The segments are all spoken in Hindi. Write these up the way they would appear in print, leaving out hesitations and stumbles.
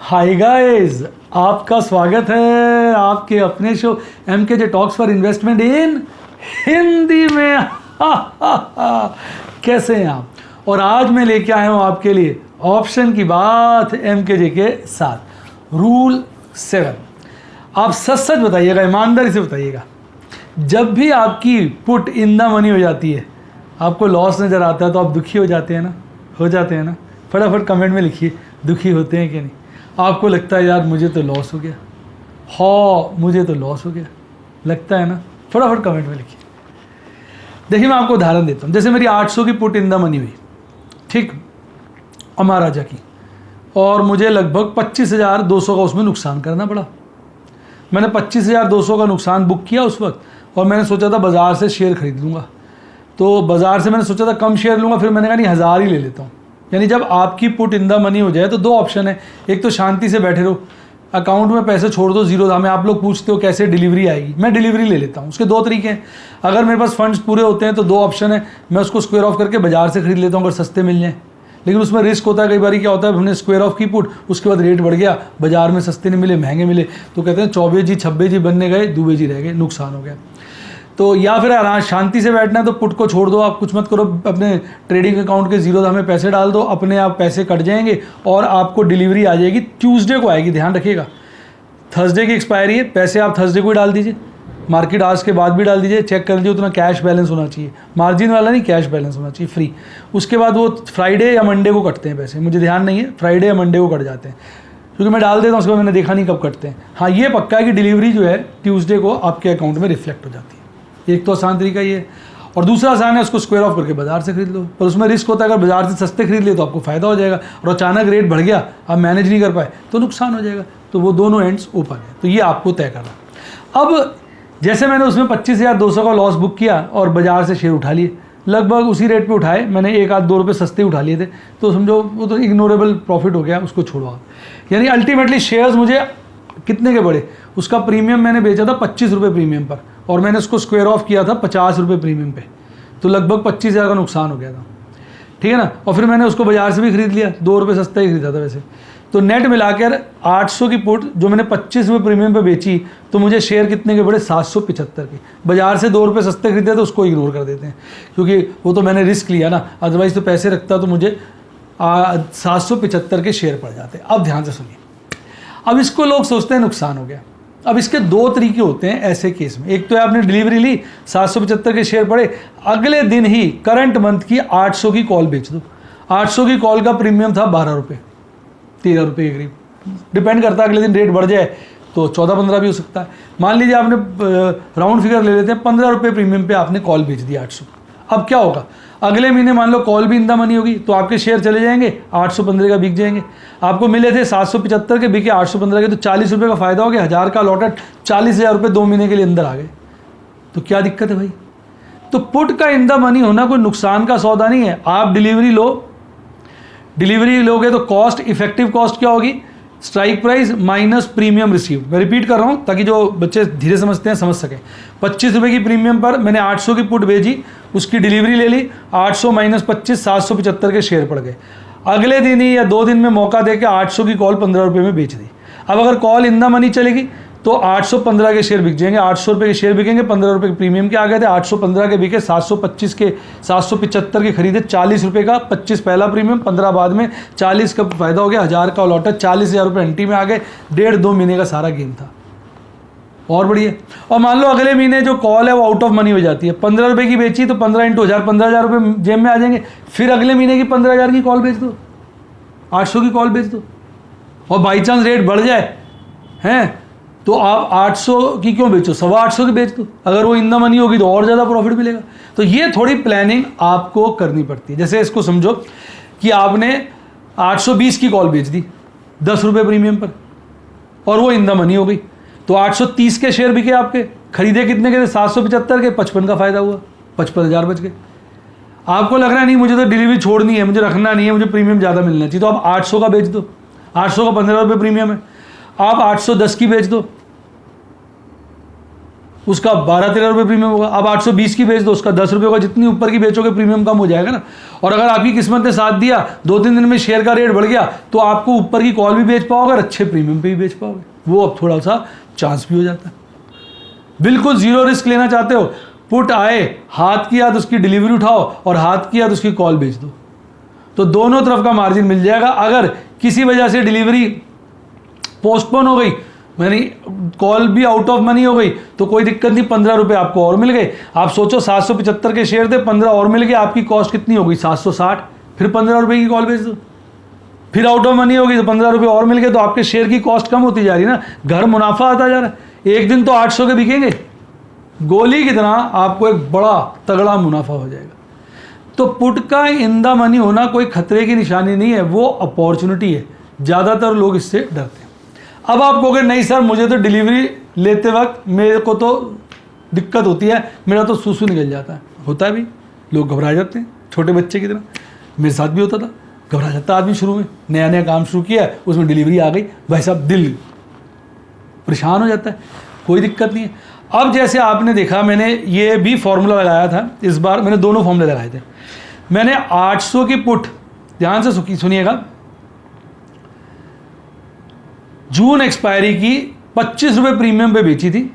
हाय गाइस, आपका स्वागत है आपके अपने show MKJ talks for investment इन हिंदी में। कैसे हैं आप? और आज मैं लेके आया हूं आपके लिए ऑप्शन की बात MKJ के साथ। रूल 7, आप सच सच बताइएगा, ईमानदारी से बताइएगा। जब भी आपकी पुट इन द मनी हो जाती है, आपको लॉस नज़र आता है तो आप दुखी हो जाते हैं ना? हो जाते हैं ना? फटाफट कमेंट में लिखिए, दुखी होते हैं कि नहीं। आपको लगता है यार मुझे तो लॉस हो गया, मुझे तो लॉस हो गया, लगता है ना? फटाफट कमेंट में लिखिए। देखिए मैं आपको उदाहरण देता हूँ। जैसे मेरी 800 की पुट इन द मनी हुई, ठीक, अमर राजा की, और मुझे लगभग 25,200 का उसमें नुकसान करना पड़ा। मैंने 25,200 का नुकसान बुक किया उस वक्त, और मैंने सोचा था बाज़ार से शेयर खरीद लूँगा। तो बाज़ार से मैंने सोचा था कम शेयर लूँगा, फिर मैंने कहा नहीं 1000 ही ले लेता हूँ। यानी जब आपकी पुट इन द मनी हो जाए तो दो ऑप्शन है, एक तो शांति से बैठे रहो, अकाउंट में पैसे छोड़ दो जीरो दाम में। आप लोग पूछते हो कैसे डिलीवरी आएगी, मैं डिलीवरी ले लेता हूँ। उसके दो तरीके हैं। अगर मेरे पास फंड्स पूरे होते हैं तो दो ऑप्शन है, मैं उसको स्क्वायर ऑफ करके बाजार से खरीद लेता हूँ अगर सस्ते मिल जाएँ। लेकिन उसमें रिस्क होता है, कई बार क्या होता है, हमने स्क्वायर ऑफ की पुट, उसके बाद रेट बढ़ गया, बाजार में सस्ते नहीं मिले, महंगे मिले, तो कहते हैं 24 जी 26 जी बनने गए, दुबे जी रह गए, नुकसान हो गया। तो या फिर आराम शांति से बैठना है तो पुट को छोड़ दो, आप कुछ मत करो, अपने ट्रेडिंग अकाउंट के जीरो दाम में पैसे डाल दो, अपने आप पैसे कट जाएंगे और आपको डिलीवरी आ जाएगी। ट्यूसडे को आएगी, ध्यान रखिएगा। थर्सडे की एक्सपायरी है, पैसे आप थर्सडे को ही डाल दीजिए, मार्केट आज के बाद भी डाल दीजिए, चेक कर लीजिए उतना कैश बैलेंस होना चाहिए, मार्जिन वाला नहीं, कैश बैलेंस होना चाहिए फ्री। उसके बाद वो फ्राइडे या मंडे को कटते हैं पैसे, मुझे ध्यान नहीं है, फ्राइडे या मंडे को कट जाते हैं, क्योंकि मैं डाल देता हूँ, उसके बाद मैंने देखा नहीं कब कटते हैं। हाँ ये पक्का है कि डिलीवरी जो है ट्यूसडे को आपके अकाउंट में रिफ्लेक्ट हो जाती है। एक तो आसान तरीका ये है, और दूसरा आसान है, उसको स्क्वायर ऑफ करके बाजार से खरीद लो। पर उसमें रिस्क होता है, अगर बाजार से सस्ते खरीद ले तो आपको फायदा हो जाएगा, और अचानक रेट बढ़ गया, आप मैनेज नहीं कर पाए तो नुकसान हो जाएगा। तो वो दोनों एंड्स ओपन है, तो ये आपको तय करना। अब जैसे मैंने उसमें 25,200 का लॉस बुक किया और बाजार से शेयर उठा लिए, लगभग उसी रेट पे उठाए, मैंने 1-2 रुपये सस्ते उठा लिए थे, तो समझो वो तो इग्नोरेबल प्रॉफिट हो गया, उसको छोड़ो आप। यानी अल्टीमेटली शेयर्स मुझे कितने के पड़े, उसका प्रीमियम मैंने बेचा था 25 रुपये प्रीमियम पर, और मैंने उसको स्क्वायर ऑफ किया था 50 रुपये प्रीमियम पे, तो लगभग 25,000 का नुकसान हो गया था, ठीक है ना। और फिर मैंने उसको बाजार से भी खरीद लिया, 2 रुपये सस्ता ही खरीदा था वैसे। तो नेट मिलाकर 800 की पुट जो मैंने 25 रुपये प्रीमियम पे बेची, तो मुझे शेयर कितने के पड़े, 775 के। बाजार से 2 रुपये सस्ते खरीदे तो उसको इग्नोर कर देते हैं, क्योंकि वो तो मैंने रिस्क लिया ना, अदरवाइज तो पैसे रखता तो मुझे 775 के शेयर पड़ जाते। अब ध्यान से सुनिए, अब इसको लोग सोचते हैं नुकसान हो गया। अब इसके दो तरीके होते हैं ऐसे केस में। एक तो है आपने डिलीवरी ली, 775 के शेयर पड़े, अगले दिन ही करंट मंथ की 800 की कॉल बेच दो। 800 की कॉल का प्रीमियम था 12 रुपये, 13 रुपये के करीब, डिपेंड करता है, अगले दिन रेट बढ़ जाए तो 14-15 भी हो सकता है। मान लीजिए आपने राउंड फिगर ले लेते हैं, 15 रुपये प्रीमियम पे आपने कॉल बेच दी 800। अब क्या होगा, अगले महीने मान लो कॉल भी इन द मनी होगी, तो आपके शेयर चले जाएंगे, 815 का बिक जाएंगे। आपको मिले थे 775 के, बिके 815 के, तो 40 रुपये का फायदा हो गया, 1000 का लॉटेड, 40,000 रुपये 2 महीने के लिए अंदर आ गए। तो क्या दिक्कत है भाई? तो पुट का इन द मनी होना कोई नुकसान का सौदा नहीं है। आप डिलीवरी लो, डिलीवरी लोगे तो कॉस्ट, इफेक्टिव कॉस्ट क्या होगी, strike price minus premium receive. मैं रिपीट कर रहा हूँ ताकि जो बच्चे धीरे समझते हैं समझ सकें। 25 रुपये की प्रीमियम पर मैंने 800 की पुट भेजी, उसकी डिलीवरी ले ली, 800 माइनस 25, 775 के शेयर पड़ गए। अगले दिन ही या 2 दिन में मौका देकर 800 की कॉल 15 रुपये में बेच दी। अब अगर कॉल इन द मनी चलेगी तो 815 के शेयर बिक जाएंगे, 800 रुपये के शेयर बिकेंगे, 15 रुपये के प्रीमियम के आ गए थे, 815 के बिके, 725 के, 775 के खरीदे, 40 रुपये का, 25 पहला प्रीमियम, 15 बाद में, 40 का फायदा हो गया, 1000 का लॉटेड, 40,000 रुपये एंटी में आ गए। 1.5-2 महीने का सारा गेम था, और बढ़िया। और मान लो अगले महीने जो कॉल है वो आउट ऑफ मनी हो जाती है, 15 रुपये की बेची तो 15 × 1000, 15,000 रुपये जेब में आ जाएंगे। फिर अगले महीने की 15,000 की कॉल बेच दो, 800 की कॉल बेच दो, और बाई चांस रेट बढ़ जाए हैं तो आप 800 की क्यों बेचो, 825 की बेच दो। अगर वो इन द मनी होगी तो और ज़्यादा प्रॉफिट मिलेगा। तो ये थोड़ी प्लानिंग आपको करनी पड़ती है। जैसे इसको समझो कि आपने 820 की कॉल बेच दी 10 रुपये प्रीमियम पर, और वो इन द मनी हो गई, तो 830 के शेयर बिके आपके, खरीदे कितने के थे, 775 के, 55 का फायदा हुआ, 55,000 बच गए। आपको लग रहा है नहीं मुझे तो डिलीवरी छोड़नी है, मुझे रखना नहीं है, मुझे प्रीमियम ज़्यादा मिलना चाहिए, तो आप 800 का बेच दो। 800 का 15 रुपये प्रीमियम है, आप 810 की बेच दो, उसका 12-13 रुपये प्रीमियम होगा। अब 820 की बेच दो, उसका 10 रुपये होगा। जितनी ऊपर की बेचोगे प्रीमियम कम हो जाएगा ना। और अगर आपकी किस्मत ने साथ दिया, 2-3 दिन में शेयर का रेट बढ़ गया, तो आपको ऊपर की कॉल भी बेच पाओगे और अच्छे प्रीमियम पे भी बेच पाओगे। वो अब थोड़ा सा चांस भी हो जाता है। बिल्कुल जीरो रिस्क लेना चाहते हो, पुट आए, हाथ की याद उसकी डिलीवरी उठाओ और हाथ की याद उसकी कॉल बेच दो, तो दोनों तरफ का मार्जिन मिल जाएगा। अगर किसी वजह से डिलीवरी पोस्टपोन हो गई, यानी कॉल भी आउट ऑफ मनी हो गई, तो कोई दिक्कत नहीं, 15 रुपये आपको और मिल गए। आप सोचो 775 के शेयर थे, 15 और मिल गए, आपकी कॉस्ट कितनी हो गई 760। फिर 15 रुपये की कॉल बेच दो। फिर आउट ऑफ मनी होगी तो 15 रुपये और मिल गए, तो आपके शेयर की कॉस्ट कम होती जा रही है ना, घर मुनाफा आता जा रहा है। एक दिन तो 800 के बिकेंगे, गोली की तरह आपको एक बड़ा तगड़ा मुनाफा हो जाएगा। तो पुट का इन द मनी होना कोई खतरे की निशानी नहीं है, वो अपॉर्चुनिटी है। ज़्यादातर लोग इससे डरते हैं। अब आप कहोगे नहीं सर, मुझे तो डिलीवरी लेते वक्त मेरे को तो दिक्कत होती है, मेरा तो सूसू निकल जाता है। होता है भी, लोग घबरा जाते हैं छोटे बच्चे की तरह। मेरे साथ भी होता था, घबरा जाता आदमी शुरू में, नया नया काम शुरू किया, उसमें डिलीवरी आ गई, भाई साहब दिल परेशान हो जाता है। कोई दिक्कत नहीं है। अब जैसे आपने देखा, मैंने ये भी फॉर्मूला लगाया था, इस बार मैंने दोनों फॉर्मूले लगाए थे। मैंने 800 की पुट, ध्यान से सुनिएगा, जून एक्सपायरी की 25 रुपये प्रीमियम पे बेची थी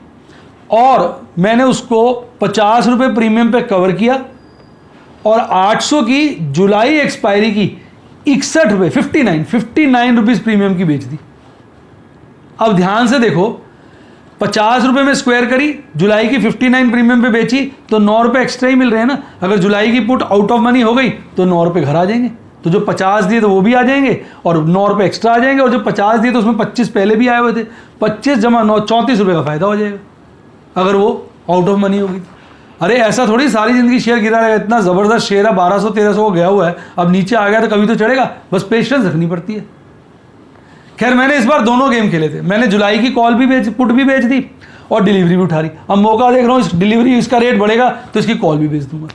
और मैंने उसको 50 रुपये प्रीमियम पे कवर किया और 800 की जुलाई एक्सपायरी की 61 रुपये 59 रुपीज़ प्रीमियम की बेच दी। अब ध्यान से देखो, 50 रुपये में स्क्वायर करी, जुलाई की 59 प्रीमियम पे बेची, तो 9 रुपये एक्स्ट्रा ही मिल रहे हैं ना। अगर जुलाई की पुट आउट ऑफ मनी हो गई तो 9 रुपये घर आ जाएंगे, तो जो 50 दिए तो वो भी आ जाएंगे और 9 रुपये एक्स्ट्रा आ जाएंगे। और जो 50 दिए तो उसमें 25 पहले भी आए हुए थे, 25 जमा 9, 34 रुपये का फायदा हो जाएगा अगर वो आउट ऑफ मनी होगी। अरे ऐसा थोड़ी सारी जिंदगी शेयर गिरा रहेगा। इतना ज़बरदस्त शेयर है, 1200-1300 को गया हुआ है, अब नीचे आ गया तो कभी तो चढ़ेगा, बस पेशेंस रखनी पड़ती है। खैर, मैंने इस बार दोनों गेम खेले थे। मैंने जुलाई की कॉल भी पुट भी बेच दी और डिलीवरी भी उठा रही। अब मौका देख रहा हूँ, इस डिलीवरी इसका रेट बढ़ेगा तो इसकी कॉल भी बेच दूंगा।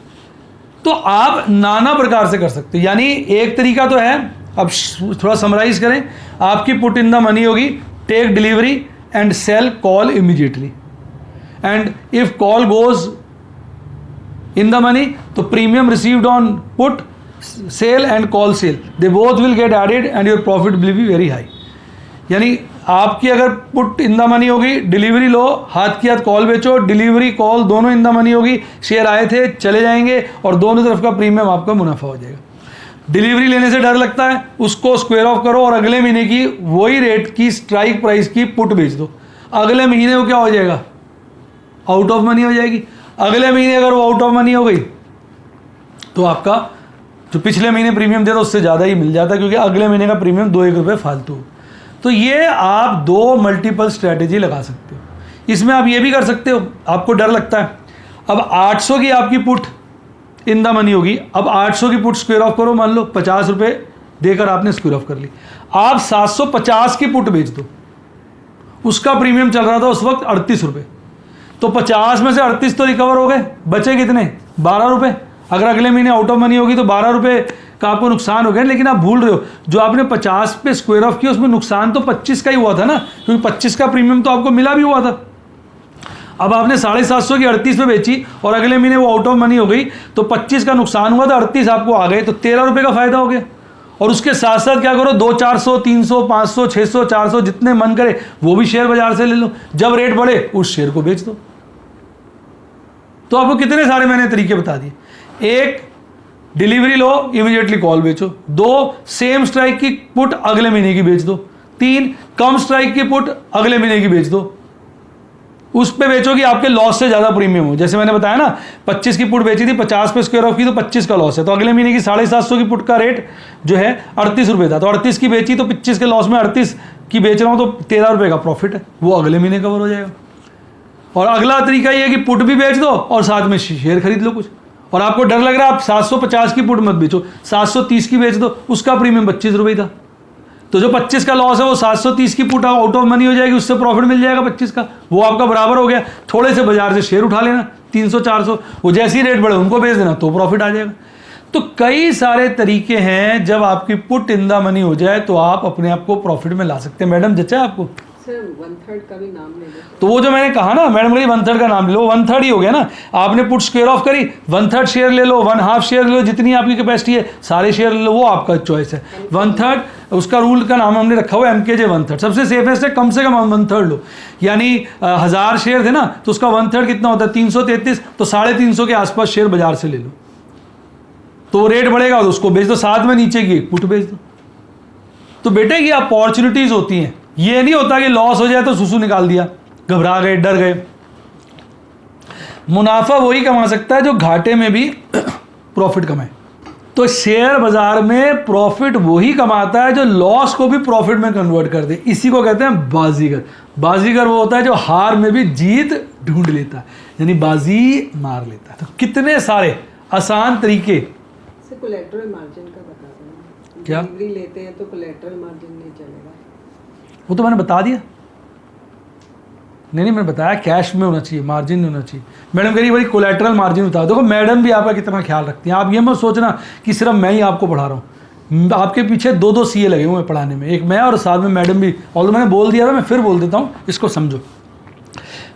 तो आप नाना प्रकार से कर सकते हो। यानी एक तरीका तो है, अब थोड़ा समराइज करें, आपकी पुट इन द मनी होगी, take delivery and sell call immediately, and if call goes in the money तो premium received on put sell and call sell, they both will get added and your profit will be very high. यानी आपकी अगर पुट इन द मनी होगी, डिलीवरी लो, हाथ की हाथ कॉल बेचो, डिलीवरी कॉल दोनों इन द मनी होगी, शेयर आए थे चले जाएंगे और दोनों तरफ का प्रीमियम आपका मुनाफा हो जाएगा। डिलीवरी लेने से डर लगता है, उसको स्क्वायर ऑफ करो और अगले महीने की वही रेट की स्ट्राइक प्राइस की पुट बेच दो। अगले महीने वो क्या हो जाएगा, आउट ऑफ मनी हो जाएगी। अगले महीने अगर वो आउट ऑफ मनी हो गई तो आपका जो पिछले महीने प्रीमियम दिया था उससे ज़्यादा ही मिल जाता है, क्योंकि अगले महीने का प्रीमियम 2-1 रुपये फालतू। तो ये आप 2 मल्टीपल स्ट्रैटेजी लगा सकते हो। इसमें आप ये भी कर सकते हो, आपको डर लगता है, अब 800 की आपकी पुट इन द मनी होगी, अब 800 की पुट स्क्वायर ऑफ करो, मान लो 50 रुपये देकर आपने स्क्वायर ऑफ कर ली, आप 750 की पुट बेच दो। उसका प्रीमियम चल रहा था उस वक्त 38 रुपये, तो 50 में से 38 तो रिकवर हो गए, बचे कितने 12 रुपये। अगर अगले महीने आउट ऑफ मनी होगी तो 12 रुपये का आपको नुकसान हो गया। लेकिन आप भूल रहे हो, जो आपने 50 पे स्क्वायर ऑफ किया उसमें नुकसान तो 25 का ही हुआ था ना, क्योंकि 25 का प्रीमियम तो आपको मिला भी हुआ था। अब आपने 750 की 38 पे बेची और अगले महीने वो आउट ऑफ मनी हो गई, तो 25 का नुकसान हुआ था, 38 आपको आ गए, तो 13 रुपये का फायदा हो गया। और उसके साथ साथ क्या करो, 200, 400, 300, 500, 600, 400 जितने मन करे वो भी शेयर बाजार से ले लो। जब रेट बढ़े उस शेयर को बेच दो। तो आपको कितने सारे मैंने तरीके बता दिए। 1, डिलीवरी लो, इमीडिएटली कॉल बेचो। 2, सेम स्ट्राइक की पुट अगले महीने की बेच दो। 3, कम स्ट्राइक की पुट अगले महीने की बेच दो। उस पे बेचो कि आपके लॉस से ज़्यादा प्रीमियम हो। जैसे मैंने बताया ना, 25 की पुट बेची थी, 50 पे स्क्वायर ऑफ की तो 25 का लॉस है, तो अगले महीने की 750 की पुट का रेट जो है 38 रुपये था, तो 38 की बेची तो 25 के लॉस में 38 की बेच रहा हूँ, तो 13 रुपये का प्रॉफिट है, वो अगले महीने कवर हो जाएगा। और अगला तरीका ये है कि पुट भी बेच दो और साथ में शेयर खरीद लो कुछ। और आपको डर लग रहा है, आप 750 की पुट मत बेचो, 730 की बेच दो, उसका प्रीमियम 25 रुपये था, तो जो 25 का लॉस है वो 730 की पुट आउट ऑफ मनी हो जाएगी, उससे प्रॉफिट मिल जाएगा 25 का, वो आपका बराबर हो गया। थोड़े से बाजार से शेयर उठा लेना 300-400, वो जैसे ही रेट बढ़े उनको बेच देना, तो प्रॉफिट आ जाएगा। तो कई सारे तरीके हैं, जब आपकी पुट इन द मनी हो जाए तो आप अपने आप को प्रॉफिट में ला सकते हैं। मैडम जचा आपको? सर 1/3 का भी नाम ले लो। तो वो जो मैंने कहा ना मैडम कही 1/3 का नाम ले लो, 1/3 ही हो गया ना। आपने पुट स्क्वायर ऑफ करी, 1/3 शेयर ले लो, 1/2 शेयर ले लो, जितनी आपकी कैपेसिटी है सारे शेयर ले लो, वो आपका चॉइस है। 1/3 उसका रूल का नाम हमने रखा हुआ है MKJ 1/3, सबसे सेफेस्ट है, कम से कम 1/3 लो। यानी 1000 शेयर थे ना तो उसका 1/3 कितना होता है 333, तो 350 के आसपास शेयर बाजार से ले लो, तो रेट बढ़ेगा तो उसको बेच दो, साथ में नीचे की पुट बेच दो। तो बेटे ये अपॉर्चुनिटीज होती हैं, ये नहीं होता कि लॉस हो जाए तो सुसु निकाल दिया, घबरा गए, डर गए। मुनाफा वही कमा सकता है जो घाटे में भी प्रॉफिट कमाए। तो शेयर बाजार में प्रॉफिट वही कमाता है जो लॉस को भी प्रॉफिट में कन्वर्ट कर दे, इसी को कहते हैं बाजीगर। बाजीगर वो होता है जो हार में भी जीत ढूंढ लेता है, यानी बाजी मार लेता है। तो कितने सारे आसान तरीके। कोलेटरल मार्जिन का बता दें, क्या डिलीवरी लेते हैं तो कोलेटरल मार्जिन नहीं चलेगा? वो तो मैंने बता दिया। नहीं मैंने बताया कैश में होना चाहिए, मार्जिन नहीं होना चाहिए। मैडम कह रही भाई कोलेटरल मार्जिन बताओ। देखो मैडम भी आपका कितना ख्याल रखती हैं, आप ये मत सोचना कि सिर्फ मैं ही आपको पढ़ा रहा हूँ, आपके पीछे 2 CA लगे हुए हैं पढ़ाने में, एक मैं और साथ में मैडम भी। और मैंने बोल दिया था, मैं फिर बोल देता हूँ, इसको समझो।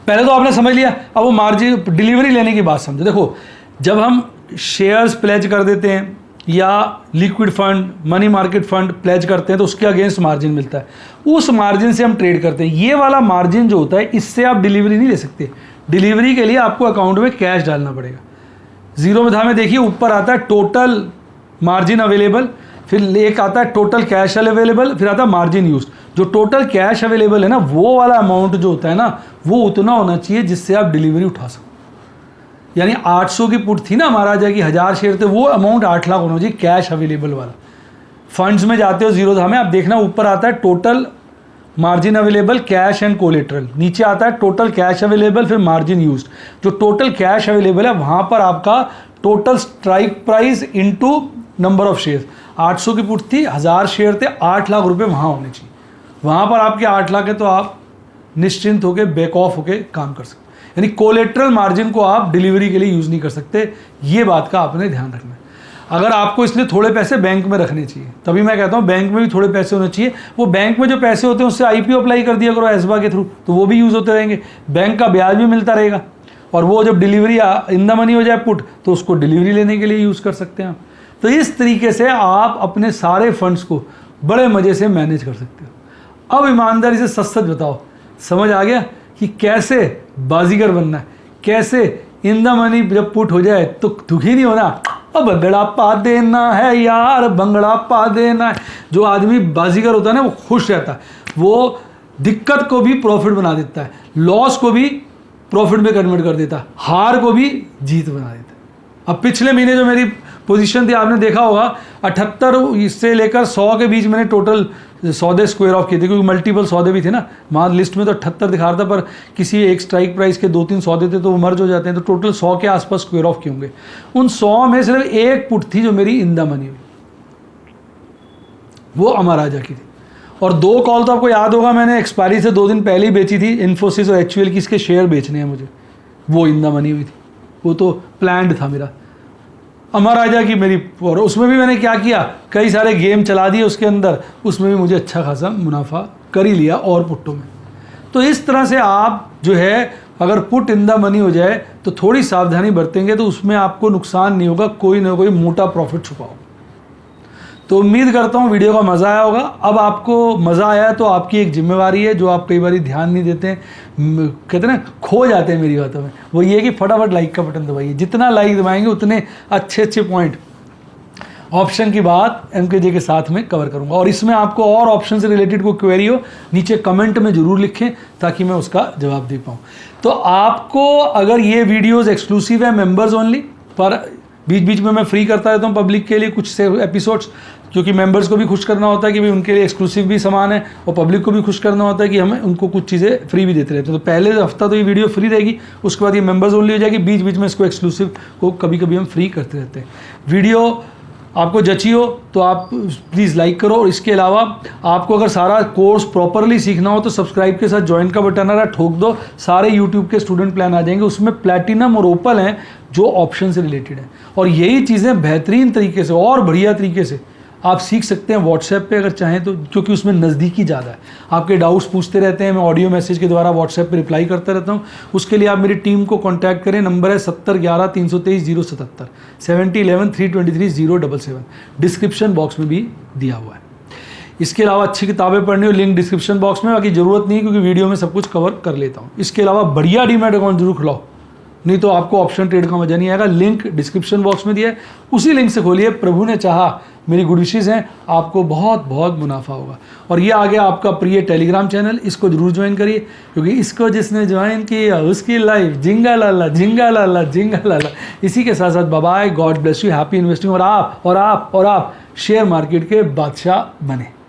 पहले तो आपने समझ लिया, अब वो मार्जिन डिलीवरी लेने की बात समझो। देखो जब हम शेयर्स प्लेज कर देते हैं या liquid fund money market fund pledge करते हैं तो उसके अगेंस्ट मार्जिन मिलता है, उस मार्जिन से हम ट्रेड करते हैं। ये वाला मार्जिन जो होता है इससे आप डिलीवरी नहीं ले सकते, डिलीवरी के लिए आपको अकाउंट में कैश डालना पड़ेगा। जीरो में था में देखिए ऊपर आता है टोटल मार्जिन अवेलेबल, फिर एक आता है टोटल कैश अवेलेबल, फिर आता है मार्जिन यूज। जो टोटल कैश अवेलेबल है ना वो वाला अमाउंट जो होता है ना वो उतना होना चाहिए जिससे आप डिलीवरी उठा सको। यानी 800 की पुट थी ना महाराजा की, 1000 शेयर थे, वो अमाउंट 8 लाख होना चाहिए कैश अवेलेबल वाला। फंड्स में जाते हो जीरो धाम में, आप देखना ऊपर आता है total margin available cash and collateral, नीचे आता है टोटल कैश अवेलेबल फिर मार्जिन यूज्ड। जो टोटल कैश अवेलेबल है वहाँ पर आपका total strike price into number of share. 800 की पुट थी, 1000 शेयर थे, 8 लाख रुपये वहाँ होने चाहिए। वहाँ पर आपके 8 लाख है तो आप निश्चिंत होकर बैक ऑफ होकर काम कर सकते। यानी कोलेट्रल मार्जिन को आप डिलीवरी के लिए यूज़ नहीं कर सकते, ये बात का आपने ध्यान रखना है। अगर आपको इसलिए थोड़े पैसे बैंक में रखने चाहिए, तभी मैं कहता हूँ बैंक में भी थोड़े पैसे होने चाहिए। वो बैंक में जो पैसे होते हैं उससे IPO अप्लाई कर दिया करो एसबा के थ्रू, तो वो भी यूज़ होते रहेंगे, बैंक का ब्याज भी मिलता रहेगा। और वो जब डिलीवरी इन द मनी हो जाए पुट तो उसको डिलीवरी लेने के लिए यूज़ कर सकते हैं आप। तो इस तरीके से आप अपने सारे फंड्स को बड़े मज़े से मैनेज कर सकते हो। अब ईमानदारी से सच सच बताओ, समझ आ गया कि कैसे बाजीगर बनना है, कैसे इन द मनी जब पुट हो जाए तो दुखी नहीं होना, अब बंगड़ा पा देना है यार, बंगड़ा पा देना है। जो आदमी बाजीगर होता है ना वो खुश रहता है, वो दिक्कत को भी प्रॉफिट बना देता है, लॉस को भी प्रॉफिट में कन्वर्ट कर देता है, हार को भी जीत बना देता है। अब पिछले महीने जो मेरी पोजीशन थी आपने देखा होगा 78 से लेकर 100 के बीच मैंने टोटल सौदे स्क्वायर ऑफ किए थे, क्योंकि मल्टीपल सौदे भी थे ना। वहाँ लिस्ट में तो 78 दिखा रहा था, पर किसी एक स्ट्राइक प्राइस के 2-3 सौदे थे तो वो मर्ज हो जाते हैं, तो टोटल 100 के आसपास स्क्वायर ऑफ किए होंगे। उन 100 में सिर्फ एक पुट थी जो मेरी इन द मनी हुई, वो अमर राजा की थी। और 2 कॉल तो आपको याद होगा मैंने एक्सपायरी से 2 दिन पहले ही बेची थी, इन्फोसिस और HUL की, इसके शेयर बेचने हैं मुझे, वो इन द मनी हुई थी, वो तो प्लान्ड था मेरा। अमर राजा की मेरी, और उसमें भी मैंने क्या किया, कई सारे गेम चला दिए उसके अंदर, उसमें भी मुझे अच्छा खासा मुनाफा कर ही लिया और पुट्टों में। तो इस तरह से आप जो है अगर पुट इन द मनी हो जाए तो थोड़ी सावधानी बरतेंगे तो उसमें आपको नुकसान नहीं होगा, कोई ना कोई मोटा प्रॉफिट छुपा होगा। तो उम्मीद करता हूँ वीडियो का मज़ा आया होगा। अब आपको मज़ा आया तो आपकी एक जिम्मेवारी है जो आप कई बार ध्यान नहीं देते हैं, कहते हैं ना खो जाते हैं मेरी बातों में, वो ये कि फटाफट लाइक का बटन दबाइए। जितना लाइक दबाएंगे उतने अच्छे पॉइंट ऑप्शन की बात MKJ के साथ में कवर करूंगा। और इसमें आपको और ऑप्शन से रिलेटेड कोई क्वेरी हो नीचे कमेंट में ज़रूर लिखें ताकि मैं उसका जवाब दे पाऊँ। तो आपको अगर ये वीडियोज़ एक्सक्लूसिव है मेम्बर्स ओनली, पर बीच बीच में मैं फ्री करता रहता हूँ पब्लिक के लिए कुछ से एपिसोड्स, क्योंकि मेंबर्स को भी खुश करना होता है कि भाई उनके लिए एक्सक्लूसिव भी सामान है, और पब्लिक को भी खुश करना होता है कि हमें उनको कुछ चीज़ें फ्री भी देते रहते हैं। तो पहले हफ्ता तो ये वीडियो फ्री रहेगी, उसके बाद ये मेंबर्स ओनली हो जाएगी, बीच बीच में इसको एक्सक्लूसिव को कभी कभी हम फ्री करते रहते हैं। वीडियो आपको जची हो तो आप प्लीज़ लाइक करो। और इसके अलावा आपको अगर सारा कोर्स प्रॉपरली सीखना हो तो सब्सक्राइब के साथ ज्वाइन का बटन आ रहा है, ठोक दो, सारे यूट्यूब के स्टूडेंट प्लान आ जाएंगे। उसमें प्लैटिनम और ओपल हैं जो ऑप्शन से रिलेटेड है, और यही चीज़ें बेहतरीन तरीके से और बढ़िया तरीके से आप सीख सकते हैं व्हाट्सएप पे अगर चाहें तो, क्योंकि उसमें नज़दीकी ज़्यादा है। आपके डाउट्स पूछते रहते हैं, मैं ऑडियो मैसेज के द्वारा व्हाट्सएप पे रिप्लाई करता रहता हूँ। उसके लिए आप मेरी टीम को कॉन्टैक्ट करें, नंबर है 7011-323-077, 7011-323-077, डिस्क्रिप्शन बॉक्स में भी दिया हुआ है। इसके अलावा अच्छी किताबें पढ़नी हो, लिंक डिस्क्रिप्शन बॉक्स में, बाकी ज़रूरत नहीं क्योंकि वीडियो में सब कुछ कवर कर लेता हूँ। इसके अलावा बढ़िया डीमैट अकाउंट जरूर खुलाओ, नहीं तो आपको ऑप्शन ट्रेड का मजा नहीं आएगा। लिंक डिस्क्रिप्शन बॉक्स में दिया है, उसी लिंक से खोलिए। प्रभु ने चाहा, मेरी गुड विशेज़ हैं, आपको बहुत बहुत मुनाफा होगा। और ये आ गया आपका प्रिय टेलीग्राम चैनल, इसको जरूर ज्वाइन करिए, क्योंकि इसको जिसने ज्वाइन किया उसकी लाइफ झिंगा लाला झिंगा लाला झिंगा लाला। इसी के साथ साथ bye bye, God bless you, happy investing. और आप शेयर मार्केट के बादशाह बने।